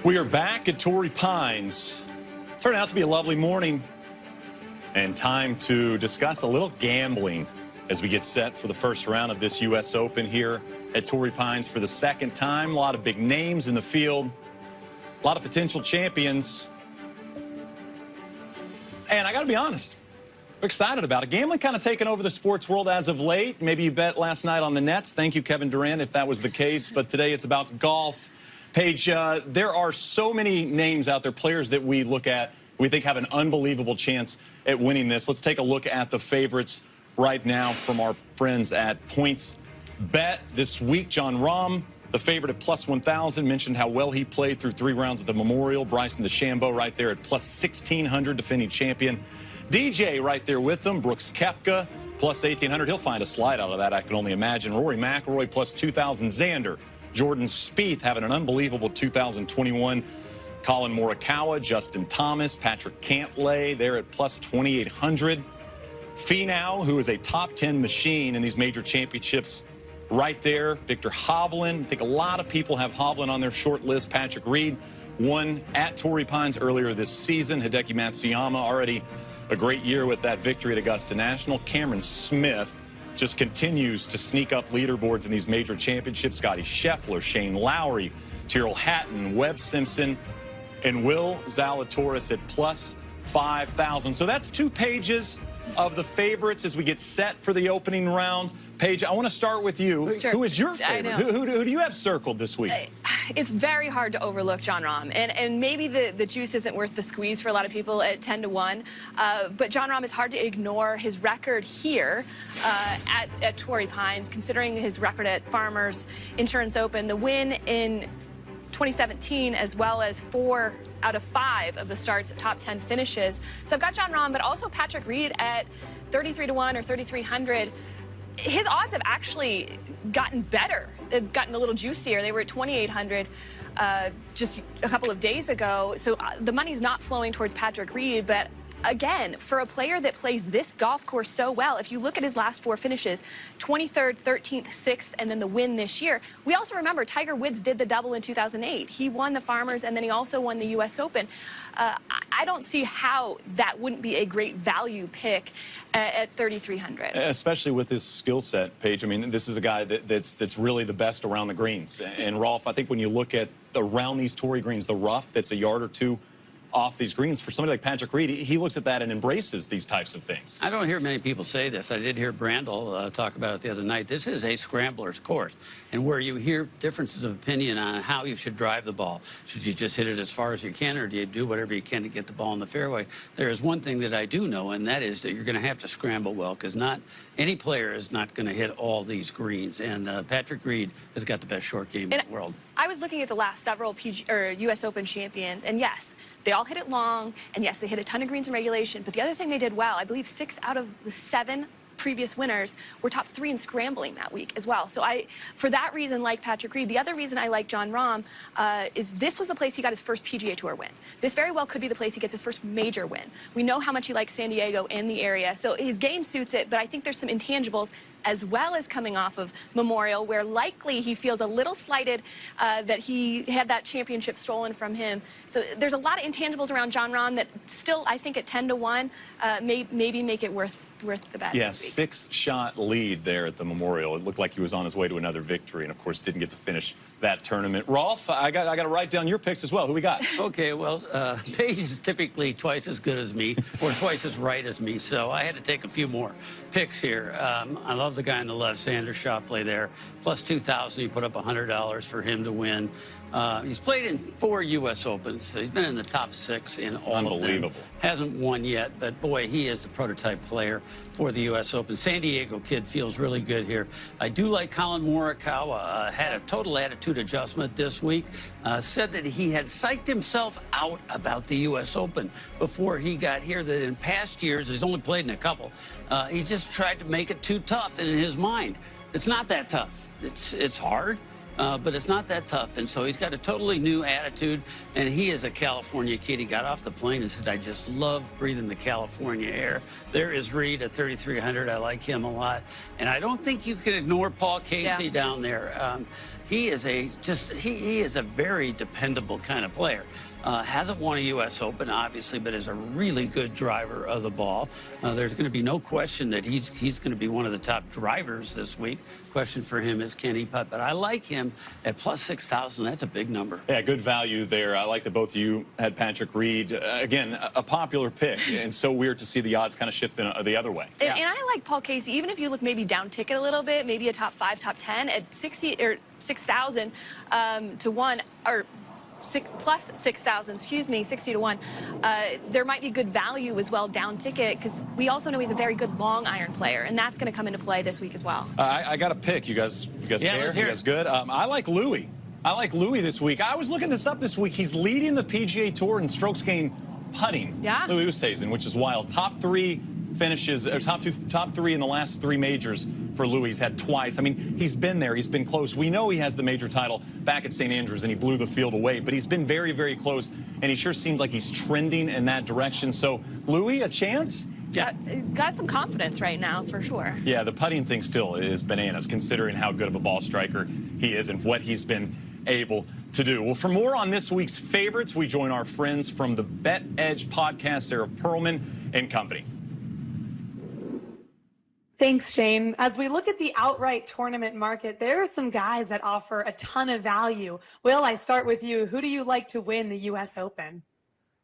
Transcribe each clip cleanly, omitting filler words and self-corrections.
We are back at Torrey Pines. Turned out to be a lovely morning and time to discuss a little gambling as we get set for the first round of this U.S. Open here at Torrey Pines for the second time. A lot of big names in the field, a lot of potential champions. And I got to be honest, we're excited about it. Gambling kind of taken over the sports world as of late. Maybe you bet last night on the Nets. Thank you, Kevin Durant, if that was the case. But today it's about golf. Paige, there are so many names out there, players that we look at, we think have an unbelievable chance at winning this. Let's take a look at the favorites right now from our friends at PointsBet. This week, Jon Rahm, the favorite at plus 1,000, mentioned how well he played through 3 rounds at the Memorial. Bryson DeChambeau right there at plus 1,600, defending champion. DJ right there with them. Brooks Koepka, plus 1,800. He'll find a slide out of that, I can only imagine. Rory McIlroy, plus 2,000. Xander. Jordan Spieth having an unbelievable 2021. Colin Moricawa, Justin Thomas, Patrick Cantlay, they're at plus 2,800. Finau, who is a top 10 machine in these major championships, right there. Victor Hovland. I think a lot of people have Hovland on their short list. Patrick Reed won at Torrey Pines earlier this season. Hideki Matsuyama already a great year with that victory at Augusta National. Cameron Smith just continues to sneak up leaderboards in these major championships. Scotty Scheffler, Shane Lowry, Tyrrell Hatton, Webb Simpson, and Will Zalatoris at plus 5,000. So that's 2 pages of the favorites as we get set for the opening round. Paige, I want to start with you. Sure. Who is your favorite? Who do you have circled this week? It's very hard to overlook Jon Rahm, and maybe the juice isn't worth the squeeze for a lot of people at 10-1. But Jon Rahm, it's hard to ignore his record here at Torrey Pines, considering his record at Farmers Insurance Open, the win in 2017, as well as 4 out of 5 of the starts at top 10 finishes. So I've got Jon Rahm, but also Patrick Reed at 33-1 or 3,300. His odds have actually gotten better. They've gotten a little juicier. They were at 2,800 just a couple of days ago. So the money's not flowing towards Patrick Reed, but again, for a player that plays this golf course so well, if you look at his last 4 finishes, 23rd, 13th, 6th, and then the win this year. We also remember Tiger Woods did the double in 2008. He won the Farmers, and then he also won the U.S. Open. I don't see how that wouldn't be a great value pick at 3,300. Especially with his skill set, Paige. I mean, this is a guy that's really the best around the greens. And Rolf, I think when you look at around these Torrey greens, the rough that's a yard or 2 off these greens, for somebody like Patrick Reed, he looks at that and embraces these types of things. I don't hear many people say this. I did hear Brandel talk about it the other night. This is a scrambler's course, and where you hear differences of opinion on how you should drive the ball. Should you just hit it as far as you can, or do you do whatever you can to get the ball in the fairway? There is one thing that I do know, and that is that you're going to have to scramble well, because not any player is not going to hit all these greens, and Patrick Reed has got the best short game in the world. I was looking at the last several U.S. Open champions, and yes, they all hit it long, and yes, they hit a ton of greens in regulation, but the other thing they did well, I believe 6 out of the 7 previous winners were top 3 in scrambling that week as well. So for that reason, like Patrick Reed. The other reason I like Jon Rahm is this was the place he got his first PGA Tour win. This very well could be the place he gets his first major win. We know how much he likes San Diego in the area, so his game suits it, but I think there's some intangibles, as well as coming off of Memorial, where likely he feels a little slighted that he had that championship stolen from him. So there's a lot of intangibles around Jon Rahm that still, I think, at 10-1, maybe make it worth the bet. Yeah, 6-shot lead there at the Memorial. It looked like he was on his way to another victory, and of course didn't get to finish that tournament. Rolf, I got to write down your picks as well. Who we got? Okay, well, Paige is typically twice as good as me, or twice as right as me, so I had to take a few more picks here. I love the guy on the left, Xander Schauffele there, plus 2,000. You put up $100 for him to win. He's played in 4 U.S. Opens. He's been in the top 6 in all of them. Unbelievable. Hasn't won yet, but boy, he is the prototype player for the U.S. Open. San Diego kid feels really good here. I do like Colin Moricawa. Had a total attitude adjustment this week. Said that he had psyched himself out about the U.S. Open before he got here, that in past years, he's only played in a couple, he just tried to make it too tough, and in his mind, it's not that tough. It's hard. but it's not that tough. And so he's got a totally new attitude, and he is a California kid. He got off the plane and said, I just love breathing the California air. There is Reed at 3,300. I like him a lot. And I don't think you can ignore Paul Casey down there. He is he is a very dependable kind of player. Hasn't won a U.S. Open, obviously, but is a really good driver of the ball. There's going to be no question that he's going to be one of the top drivers this week. Question for him is, can he putt? But I like him at plus 6,000. That's a big number. Yeah, good value there. I like that both of you had Patrick Reed. Again, a popular pick, and so weird to see the odds kind of shift in the other way. And I like Paul Casey, even if you look maybe down ticket a little bit, maybe a top 5, top 10 at 6,000 to 1, or plus 6,000, excuse me, 60 to 1. There might be good value as well down ticket, because we also know he's a very good long iron player, and that's going to come into play this week as well. I got a pick. You guys care? You guys good? I like Louis. I like Louis this week. I was looking this up this week. He's leading the PGA Tour in strokes gained putting. Yeah. Louis Oosthuizen, which is wild. Top 3 finishes, or top 3 in the last 3 majors for Louis. He's had twice. I mean, he's been there. He's been close. We know he has the major title back at St. Andrews, and he blew the field away, but he's been very, very close, and he sure seems like he's trending in that direction. So, Louis, a chance? Yeah. Got some confidence right now, for sure. Yeah, the putting thing still is bananas, considering how good of a ball striker he is and what he's been able to do. Well, for more on this week's favorites, we join our friends from the Bet Edge podcast, Sarah Perlman and company. Thanks, Shane. As we look at the outright tournament market, there are some guys that offer a ton of value. Will, I start with you. Who do you like to win the U.S. Open?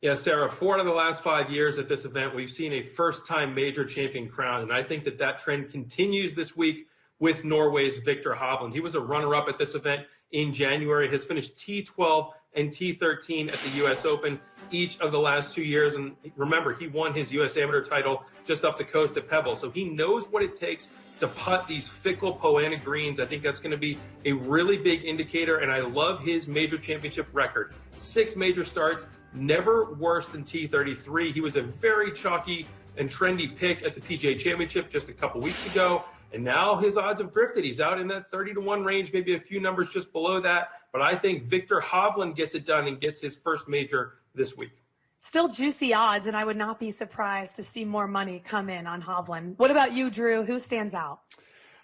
Yeah, Sarah, 4 out of the last 5 years at this event, we've seen a first-time major champion crowned, and I think that trend continues this week with Norway's Viktor Hovland. He was a runner-up at this event in January, has finished T12 and T13 at the U.S. Open each of the last 2 years. And remember, he won his U.S. Amateur title just up the coast at Pebble. So he knows what it takes to putt these fickle Poa annua greens. I think that's going to be a really big indicator. And I love his major championship record. 6 major starts, never worse than T33. He was a very chalky and trendy pick at the PGA Championship just a couple weeks ago. And now his odds have drifted. He's out in that 30 to 1 range, maybe a few numbers just below that. But I think Viktor Hovland gets it done and gets his first major this week. Still juicy odds, and I would not be surprised to see more money come in on Hovland. What about you, Drew? Who stands out?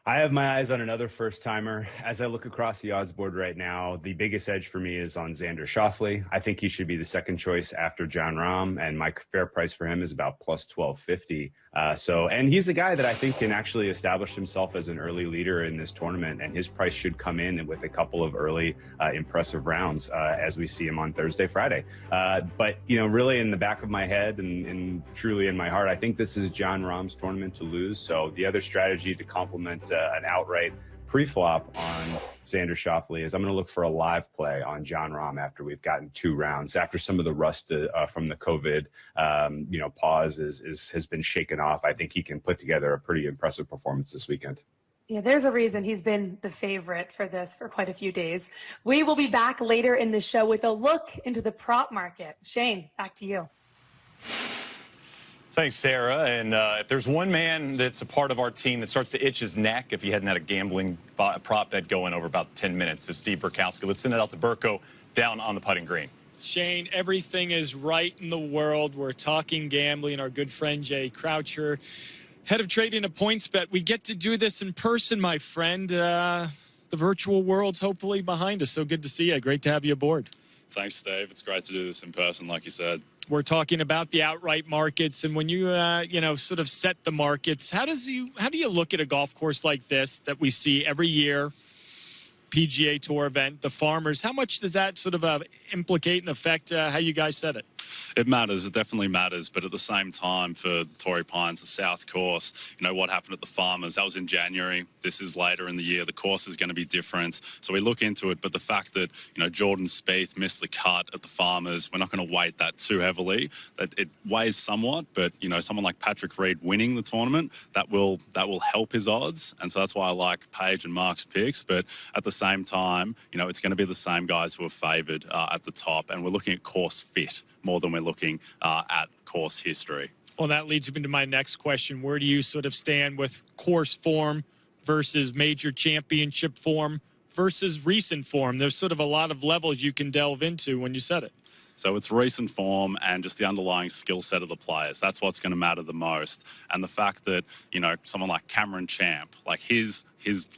I have my eyes on another first-timer. As I look across the odds board right now, the biggest edge for me is on Xander Schauffele. I think he should be the second choice after Jon Rahm, and my fair price for him is about plus 1,250. And he's a guy that I think can actually establish himself as an early leader in this tournament, and his price should come in with a couple of early impressive rounds as we see him on Thursday, Friday. But, really in the back of my head and truly in my heart, I think this is Jon Rahm's tournament to lose. So the other strategy to complement an outright pre-flop on Xander Schauffele is I'm going to look for a live play on Jon Rahm after we've gotten 2 rounds, after some of the rust from the COVID, pause has been shaken off. I think he can put together a pretty impressive performance this weekend. Yeah, there's a reason he's been the favorite for this for quite a few days. We will be back later in the show with a look into the prop market. Shane, back to you. Thanks, Sarah. And if there's one man that's a part of our team that starts to itch his neck if he hadn't had a gambling prop bet going over about 10 minutes, is Steve Burkowski. Let's send it out to Burko down on the putting green. Shane, everything is right in the world. We're talking gambling. Our good friend Jay Croucher, head of trading at PointsBet. We get to do this in person, my friend. The virtual world's hopefully behind us. So good to see you. Great to have you aboard. Thanks, Dave. It's great to do this in person, like you said. We're talking about the outright markets, and when you sort of set the markets, how do you look at a golf course like this that we see every year, PGA Tour event, the Farmers? How much does that sort of implicate and affect how you guys set it? It matters. It definitely matters. But at the same time, for Torrey Pines, the South course, what happened at the Farmers, that was in January. This is later in the year. The course is going to be different. So we look into it. But the fact that, Jordan Spieth missed the cut at the Farmers, we're not going to weight that too heavily. It weighs somewhat. But, someone like Patrick Reed winning the tournament, that will help his odds. And so that's why I like Paige and Mark's picks. But at the same time, it's going to be the same guys who are favoured at the top. And we're looking at course fit more than we're looking at course history. Well, that leads me into my next question. Where do you sort of stand with course form versus major championship form versus recent form? There's sort of a lot of levels you can delve into when you set it. So it's recent form and just the underlying skill set of the players. That's what's going to matter the most. And the fact that, you know, someone like Cameron Champ, like his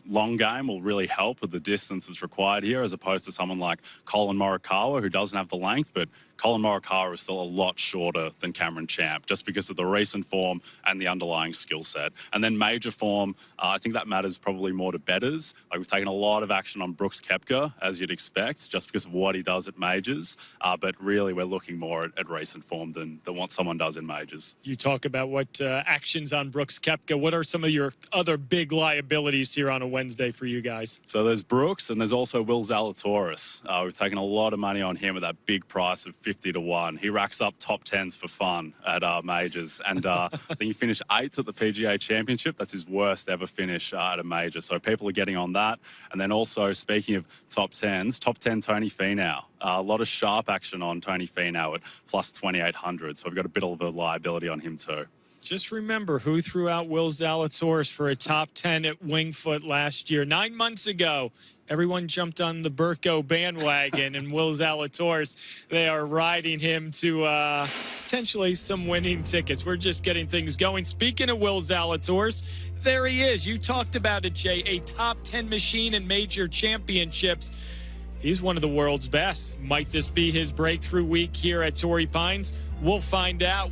long game will really help with the distance that's required here, as opposed to someone like Colin Moricawa, who doesn't have the length, but Colin Moricawa is still a lot shorter than Cameron Champ, just because of the recent form and the underlying skill set. And then major form, I think that matters probably more to bettors. Like, we've taken a lot of action on Brooks Koepka, as you'd expect, just because of what he does at majors. But really, we're looking more at recent form than what someone does in majors. You talk about what actions on Brooks Koepka. What are some of your other big liabilities here on a Wednesday for you guys? So there's Brooks, and there's also Will Zalatoris. We've taken a lot of money on him at that big price of 50 to 1. He racks up top 10s for fun at majors, and I think he finished 8th at the PGA Championship. That's his worst ever finish at a major. So people are getting on that. And then also, speaking of top 10s, top 10 Tony Finau. A lot of sharp action on Tony Finau at plus 2,800. So we've got a bit of a liability on him too. Just remember who threw out Will Zalatoris for a top 10 at Wingfoot last year. 9 months ago, everyone jumped on the Burko bandwagon, and Will Zalatoris, they are riding him to potentially some winning tickets. We're just getting things going. Speaking of Will Zalatoris, there he is. You talked about it, Jay, a top 10 machine in major championships. He's one of the world's best. Might this be his breakthrough week here at Torrey Pines? We'll find out.